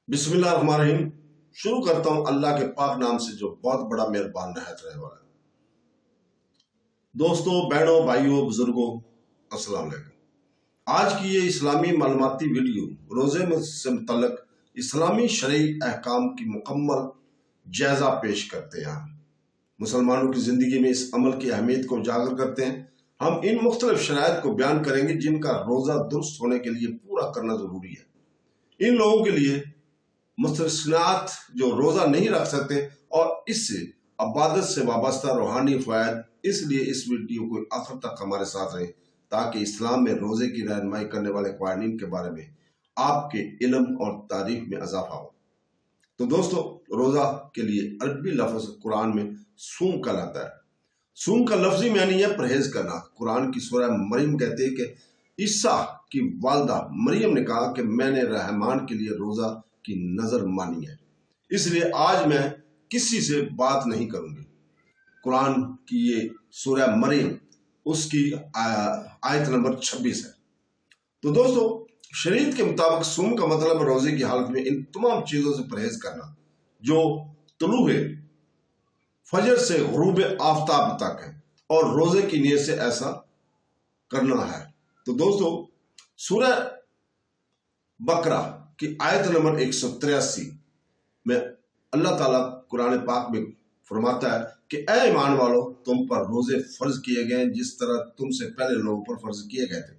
बिस्मिल्लाहिर्रहमानिर्रहीम। शुरू करता हूँ अल्लाह के पाक नाम से जो बहुत बड़ा मेहरबान नहायत रहने वाला है। दोस्तों, बहनों, भाइयों, बुजुर्गों, अस्सलाम वालेकुम। आज की ये इस्लामी मालूमाती वीडियो रोजे में से मुतल्लक इस्लामी शरई अहकाम की मुकम्मल जायजा पेश करते हैं। हम मुसलमानों की जिंदगी में इस अमल की अहमियत को उजागर करते हैं। हम इन मुख्तलिफ शराइत को बयान करेंगे जिनका रोजा दुरुस्त होने के लिए पूरा करना जरूरी है। इन लोगों के लिए मुस्तस्नात जो रोजा नहीं रख सकते और इससे अबादत से वाबस्ता रूहानी फ़वाइद, इसलिए इस वीडियो को आखिर तक हमारे साथ रहें ताकि इस्लाम में रोजे की रहनुमाई करने वाले क़वानीन के बारे में आपके इल्म और तारीफ में इजाफा हो। तो दोस्तों, रोजा के लिए अरबी लफ्ज़ कुरान में सूम कहलाता है। सूम का लफ्जी मानी है परहेज करना। कुरान की सूरह मरियम कहते हैं कि ईसा की वालदा मरियम ने कहा कि मैंने रहमान के लिए रोजा की नजर मानी है, इसलिए आज मैं किसी से बात नहीं करूंगी। कुरान की ये सूरह मरियम उसकी आयत नंबर 26 है। तो दोस्तों, शरीयत के मुताबिक सूम का मतलब रोजे की हालत में इन तमाम चीजों से परहेज करना जो तुलूए फजर से गुरूब आफ्ताब तक है और रोजे की नीयत से ऐसा करना है। तो दोस्तों, सूरह बकरा की आयत नंबर 183 में अल्लाह ताला कुरान पाक में फरमाता है कि ऐ ईमान वालों, तुम पर रोजे फर्ज किए गए जिस तरह तुमसे पहले लोगों पर फर्ज किए गए थे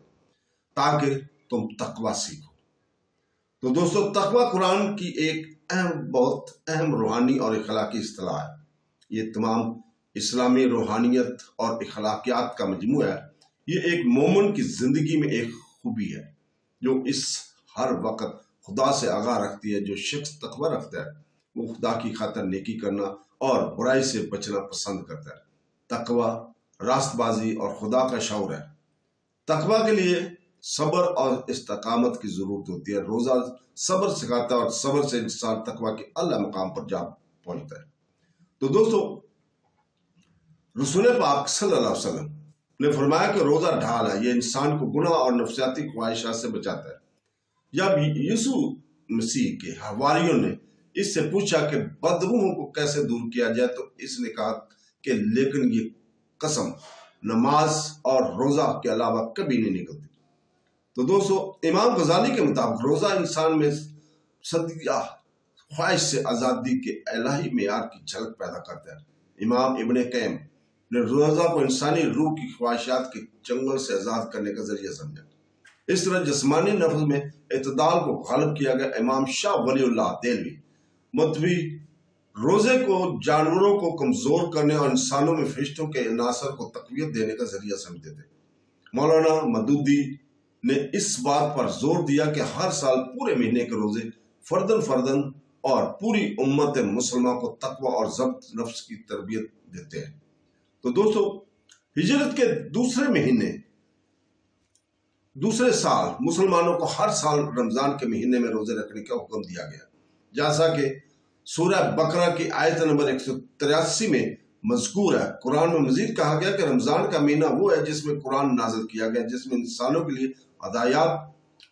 ताकि तुम तकवा सीखो। तो दोस्तों, तकवा कुरान की एक बहुत अहम रूहानी और इखलाकी इस्तिलाह है। ये तमाम इस्लामी रूहानियत और इखलाकियात का मजमूआ है। ये एक मोमिन की जिंदगी में एक खूबी है जो इस हर वक्त खुदा से आगाह रखती है। जो शख्स तकवा रखता है वो खुदा की खातिर नेकी करना और बुराई से बचना पसंद करता है। तकवा रास्तबाजी और खुदा का शौर है। तकवा के लिए सब्र और इस्तकामत की जरूरत होती है। रोजा सब्र सिखाता है और सब्र से इंसान तकवा के अल्लाह मकाम पर जा पहुंचता है। तो दोस्तों, रसूल पाक सल्लल्लाहु अलैहि वसल्लम ने फरमाया कि रोजा ढाल है, ये इंसान को गुनाह और नफसियाती ख्वाहिशात से बचाता है। जब यीशु मसीह के हवारियों ने इससे पूछा कि बदरूहों को कैसे दूर किया जाए तो इसने कहा कि लेकिन ये कसम नमाज और रोजा के अलावा कभी नहीं निकलती। तो दोस्तों, इमाम गजाली के मुताबिक रोजा इंसान में सदिया ख्वाहिश से आज़ादी के इलाही मेयार की झलक पैदा करता है। इमाम इब्ने क़य्यम ने रोजा को इंसानी रूह की ख्वाहिशात के चंगुल से आज़ाद करने का जरिया समझा। इस तरह जिस्मानी नफ्स में इत्तदाल को गालिब किया गया। इमाम शाह वलीउल्लाह देलवी मतवी रोजे को जानवरों को कमजोर करने और इंसानों में फरिश्तों के अनासर को तकवीत देने का जरिया समझते थे। मौलाना मदूदी ने इस बात पर जोर दिया कि हर साल पूरे महीने के रोजे फर्दन फर्दन और पूरी उम्मत मुसलमान को तकवा और ज़ब्त नफ्स की तरबियत देते हैं। तो दोस्तों, हिजरत के दूसरे साल मुसलमानों को हर साल रमजान के महीने में रोजे रखने का हुक्म दिया गया, जैसा कि सूरह बकरा की आयत नंबर 183 में मज़कूर है। कुरान में मजीद कहा गया कि रमजान का महीना वो है जिसमें कुरान नाजिल किया गया, जिसमें इंसानों के लिए हदायत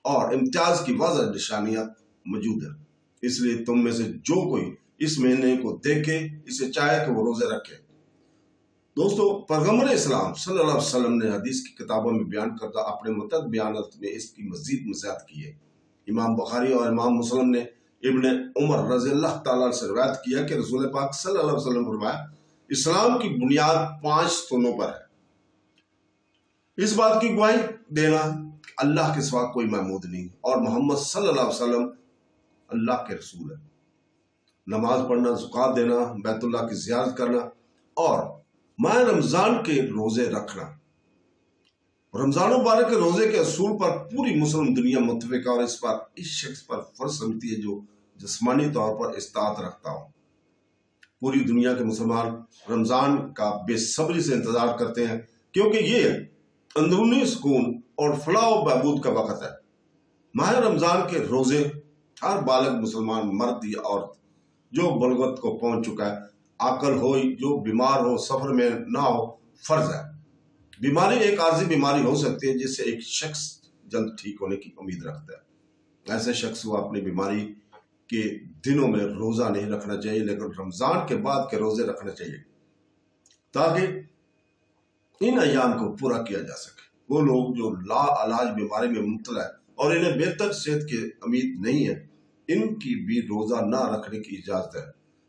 और इम्तियाज की वाज़ह निशानियां मौजूद है। इसलिए तुम में से जो कोई इस महीने को देखे, इसे चाहे कि वो रोजे रखे। दोस्तों, पैगंबर इस्लाम सल्लल्लाहु अलैहि वसल्लम ने हदीस की किताबों में बयान करता अपने मुतअद्दिद बयानात में इसकी मजीद वज़ाहत की है। इमाम बुखारी और इमाम मुस्लिम ने इब्ने उमर रज़ियल्लाहु ताला से रिवायत किया कि रसूल पाक सल्लल्लाहु अलैहि वसल्लम फरमाया, इस्लाम की बुनियाद 5 स्तूनों पर है। इस बात की गवाही देना कि अल्लाह के सिवा कोई महमूद नहीं और मोहम्मद सल्लल्लाहु अलैहि वसल्लम अल्लाह के रसूल है। नमाज पढ़ना, ज़कात देना, बैतुल्लाह की ज़ियारत करना और माह रमजान के रोजे रखना। रमजान मुबारक के रोजे के असूल पर पूरी मुस्लिम दुनिया मुत्तफ़िक़ और इस शख्स पर फर्ज समझती है जो जिस्मानी तौर पर इस्तात रखता हो। पूरी दुनिया के मुसलमान रमजान का बेसब्री से इंतजार करते हैं क्योंकि ये अंदरूनी सुकून और फलाह व बहबूद का वक़्त है। माह रमजान के रोजे हर बालग मुसलमान मर्द या औरत जो बलगत को पहुंच चुका है, आकल हो, जो बीमार हो, सफर में ना हो, फर्ज है। बीमारी एक आर्जी बीमारी हो सकती है जिससे एक शख्स जल्द ठीक होने की उम्मीद रखता है। ऐसे शख्स को अपनी बीमारी के दिनों में रोज़ा नहीं रखना चाहिए, लेकिन रमज़ान के बाद के रोज़े रखने चाहिए ताकि इन अयाम को पूरा किया जा सके। वो लोग जो लाइलाज बीमारी में मुब्तला है और इन्हें बेहतर सेहत की उम्मीद नहीं है, इनकी भी रोज़ा ना रखने की इजाज़त है,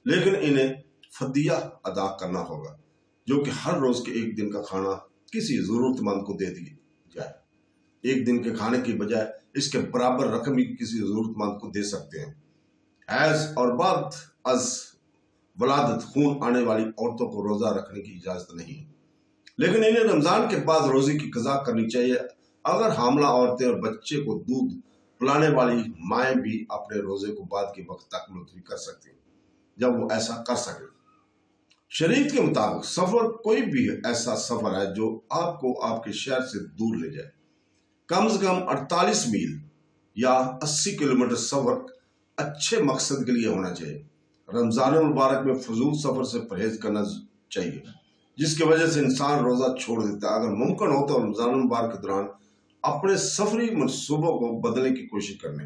लेकिन इन्हें फदिया अदा करना होगा, जो कि हर रोज़ के एक दिन का खाना किसी ज़रूरतमंद को दे दी जाए। एक दिन के खाने की बजाय इसके बराबर रकम ही किसी ज़रूरतमंद को दे सकते हैं। हैज़ और बाद अज वलादत खून आने वाली औरतों को रोज़ा रखने की इजाज़त नहीं है, लेकिन इन्हें रमज़ान के बाद रोज़े की कज़ा करनी चाहिए। अगर हामला औरतें और बच्चे को दूध पिलाने वाली माएँ भी अपने रोज़े को बाद के वक्त तक मुलतवी कर सकती हैं, जब वो ऐसा कर सके। शरीयत के मुताबिक सफ़र कोई भी ऐसा सफ़र है जो आपको आपके शहर से दूर ले जाए। कम से कम 48 मील या 80 किलोमीटर सफ़र अच्छे मकसद के लिए होना चाहिए। रमज़ान मुबारक में फजूल सफ़र से परहेज करना चाहिए, जिसकी वजह से इंसान रोज़ा छोड़ देता है। अगर मुमकिन हो तो रमज़ान मुबारक के दौरान अपने सफरी मनसूबों को बदलने की कोशिश करने,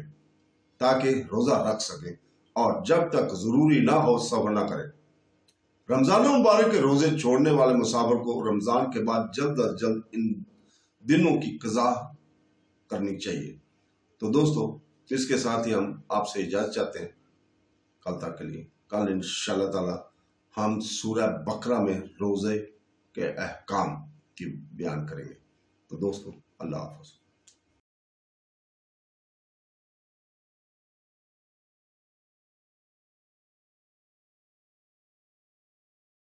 ताकि रोज़ा रख सके और जब तक ज़रूरी ना हो सफ़र ना करें। रमज़ान मुबारक के रोज़े छोड़ने वाले मुसाफिर को रमज़ान के बाद जल्द अज जल्द इन दिनों की कज़ा करनी चाहिए। तो दोस्तों, इसके साथ ही हम आपसे इजाज़त चाहते हैं कल तक के लिए। कल इंशाअल्लाह ताला हम सूरह बकरा में रोज़े के अहकाम की बयान करेंगे। तो दोस्तों, अल्लाह हाफ़िज़।